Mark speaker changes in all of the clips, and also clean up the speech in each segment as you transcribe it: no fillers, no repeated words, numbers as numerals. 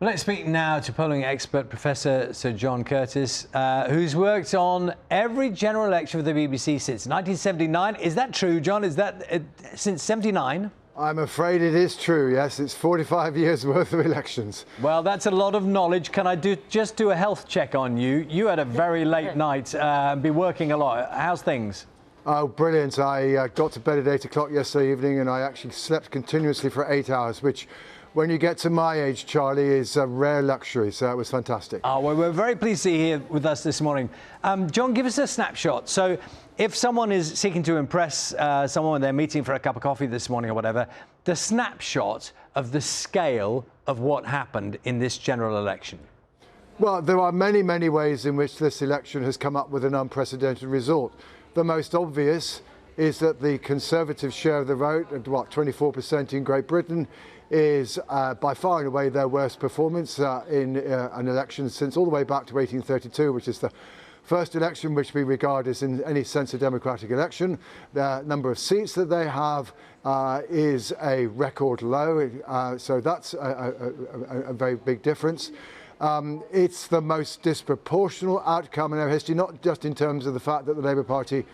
Speaker 1: Well, let's speak now to polling expert Professor Sir John Curtice, who's worked on every general election for the BBC since 1979. Is that true, John? Is that since 79?
Speaker 2: I'm afraid it is true, yes. It's 45 years worth of elections.
Speaker 1: Well, that's a lot of knowledge. Can I just do a health check on you? You had a very late night and be working a lot. How's things?
Speaker 2: Oh, brilliant. I got to bed at 8 o'clock yesterday evening and I actually slept continuously for 8 hours, which when you get to my age, Charlie, is a rare luxury. So it was fantastic.
Speaker 1: Oh, well, we're very pleased to see you here with us this morning. John, give us a snapshot. So if someone is seeking to impress someone when they're meeting for a cup of coffee this morning or whatever, the snapshot of the scale of what happened in this general election.
Speaker 2: Well, there are many, many ways in which this election has come up with an unprecedented result. The most obvious is that the Conservative share of the vote, at 24% in Great Britain, is by far and away their worst performance in an election since all the way back to 1832, which is the first election which we regard as in any sense a democratic election. The number of seats that they have is a record low, so that's a very big difference. It's the most disproportional outcome in our history, not just in terms of the fact that the Labour Party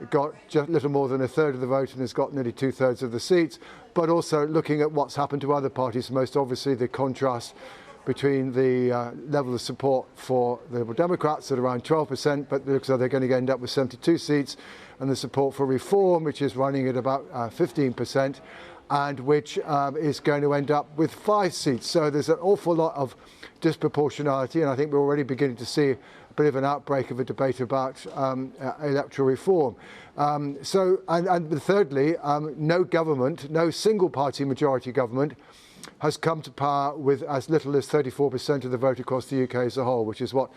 Speaker 2: got just little more than a third of the vote and has got nearly 2/3 of the seats, but also looking at what's happened to other parties, most obviously the contrast between the level of support for the Liberal Democrats at around 12%, but looks like they're going to end up with 72 seats, and the support for Reform, which is running at about 15%, and which is going to end up with 5 seats. So there's an awful lot of disproportionality, and I think we're already beginning to see a bit of an outbreak of a debate about electoral reform. And thirdly, no government, no single-party majority government has come to power with as little as 34% of the vote across the UK as a whole, which is what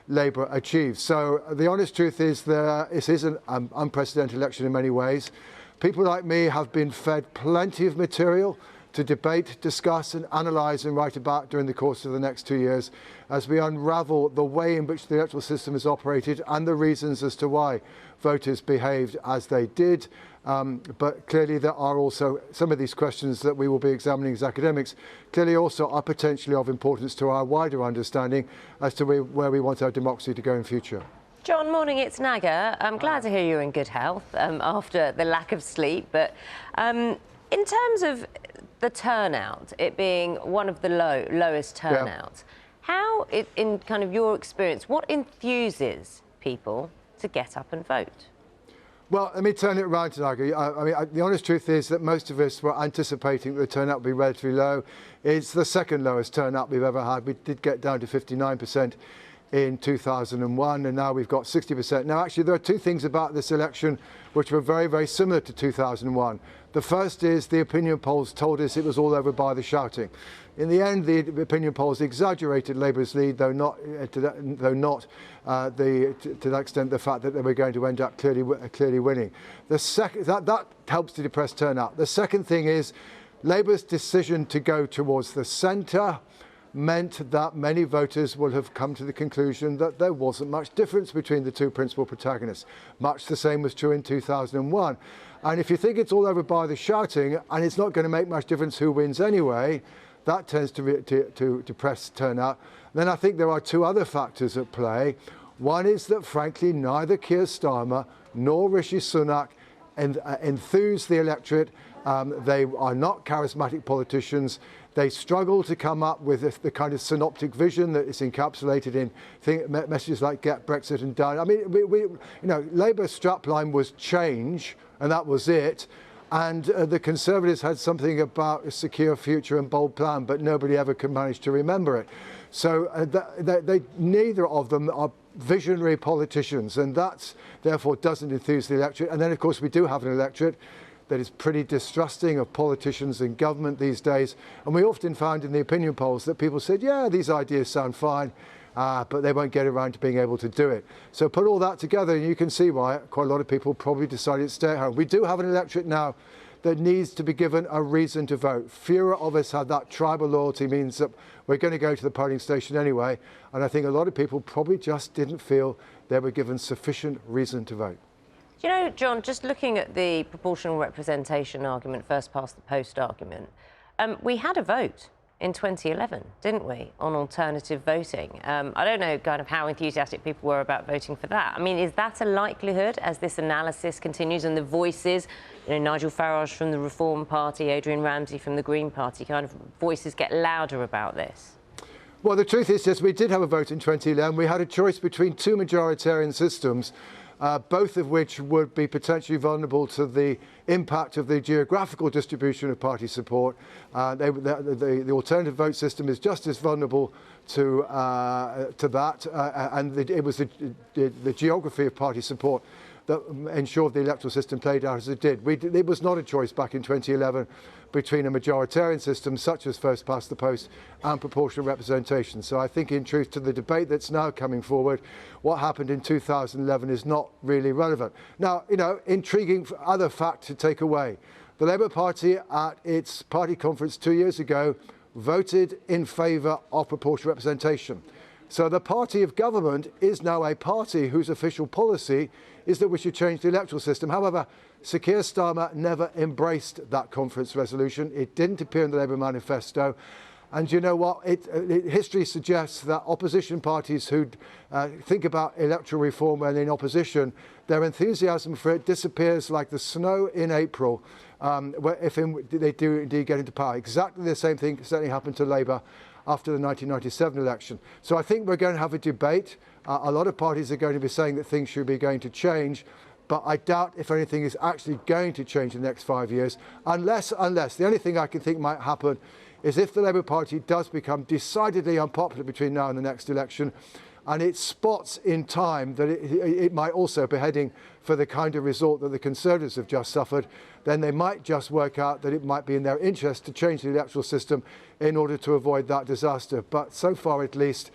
Speaker 2: Labour achieved. So the honest truth is this is an unprecedented election in many ways. People like me have been fed plenty of material to debate, discuss and analyse and write about during the course of the next 2 years as we unravel the way in which the electoral system is operated and the reasons as to why voters behaved as they did. But clearly there are also some of these questions that we will be examining as academics clearly also are potentially of importance to our wider understanding as to where we want our democracy to go in future.
Speaker 3: John, morning, it's Naga. I'm glad to hear you're in good health after the lack of sleep. But in terms of the turnout, it being one of the lowest turnouts, how, in kind of your experience, what enthuses people to get up and vote?
Speaker 2: Well, let me turn it around to Naga. The honest truth is that most of us were anticipating that the turnout would be relatively low. It's the second lowest turnout we've ever had. We did get down to 59% in 2001, and now we've got 60%. Now, actually, there are two things about this election which were very, very similar to 2001. The first is the opinion polls told us it was all over by the shouting. In the end, the opinion polls exaggerated Labour's lead, though not to the extent the fact that they were going to end up clearly winning. The second that helps to depress turnout. The second thing is Labour's decision to go towards the centre meant that many voters will have come to the conclusion that there wasn't much difference between the two principal protagonists. Much the same was true in 2001. And if you think it's all over by the shouting and it's not going to make much difference who wins anyway, that tends to depress turnout. Then I think there are two other factors at play. One is that, frankly, neither Keir Starmer nor Rishi Sunak enthuse the electorate. They are not charismatic politicians. They struggle to come up with the kind of synoptic vision that is encapsulated in messages like "Get Brexit" and "Down." I mean, Labour's strapline was change, and that was it. And the Conservatives had something about a secure future and bold plan, but nobody ever could manage to remember it. So neither of them are visionary politicians, and that therefore doesn't enthuse the electorate. And then, of course, we do have an electorate that is pretty distrusting of politicians and government these days. And we often found in the opinion polls that people said, yeah, these ideas sound fine, but they won't get around to being able to do it. So put all that together and you can see why quite a lot of people probably decided to stay at home. We do have an electorate now that needs to be given a reason to vote. Fewer of us have that tribal loyalty, means that we're going to go to the polling station anyway. And I think a lot of people probably just didn't feel they were given sufficient reason to vote.
Speaker 3: Do you know, John, just looking at the proportional representation argument, first past the post argument, we had a vote in 2011, didn't we, on alternative voting? I don't know kind of how enthusiastic people were about voting for that. I mean, is that a likelihood as this analysis continues and the voices, you know, Nigel Farage from the Reform Party, Adrian Ramsey from the Green Party, kind of voices get louder about this?
Speaker 2: Well, the truth is, yes, we did have a vote in 2011. We had a choice between two majoritarian systems, both of which would be potentially vulnerable to the impact of the geographical distribution of party support. The alternative vote system is just as vulnerable to that, and it was the geography of party support that ensured the electoral system played out as it did. It was not a choice back in 2011 between a majoritarian system such as first past the post and proportional representation. So I think in truth to the debate that's now coming forward, what happened in 2011 is not really relevant. Now, you know, intriguing other fact to take away. The Labour Party at its party conference 2 years ago voted in favour of proportional representation. So the party of government is now a party whose official policy is that we should change the electoral system. However, Sir Keir Starmer never embraced that conference resolution. It didn't appear in the Labour manifesto. And you know what? History suggests that opposition parties who think about electoral reform when in opposition, their enthusiasm for it disappears like the snow in April if they do indeed get into power. Exactly the same thing certainly happened to Labour after the 1997 election. So I think we're going to have a debate. A lot of parties are going to be saying that things should be going to change, but I doubt if anything is actually going to change in the next 5 years, unless the only thing I can think might happen is if the Labour Party does become decidedly unpopular between now and the next election, and it spots in time that it might also be heading for the kind of result that the Conservatives have just suffered, then they might just work out that it might be in their interest to change the electoral system in order to avoid that disaster. But so far, at least,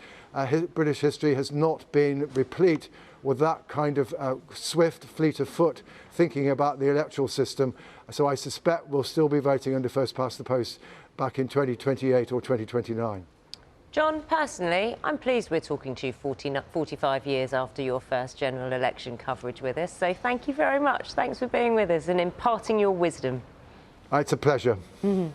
Speaker 2: British history has not been replete with that kind of swift, fleet of foot thinking about the electoral system. So I suspect we'll still be voting under first past the post back in 2028 or 2029.
Speaker 3: John, personally, I'm pleased we're talking to you 45 years after your first general election coverage with us. So thank you very much. Thanks for being with us and imparting your wisdom.
Speaker 2: It's a pleasure.
Speaker 3: Mm-hmm.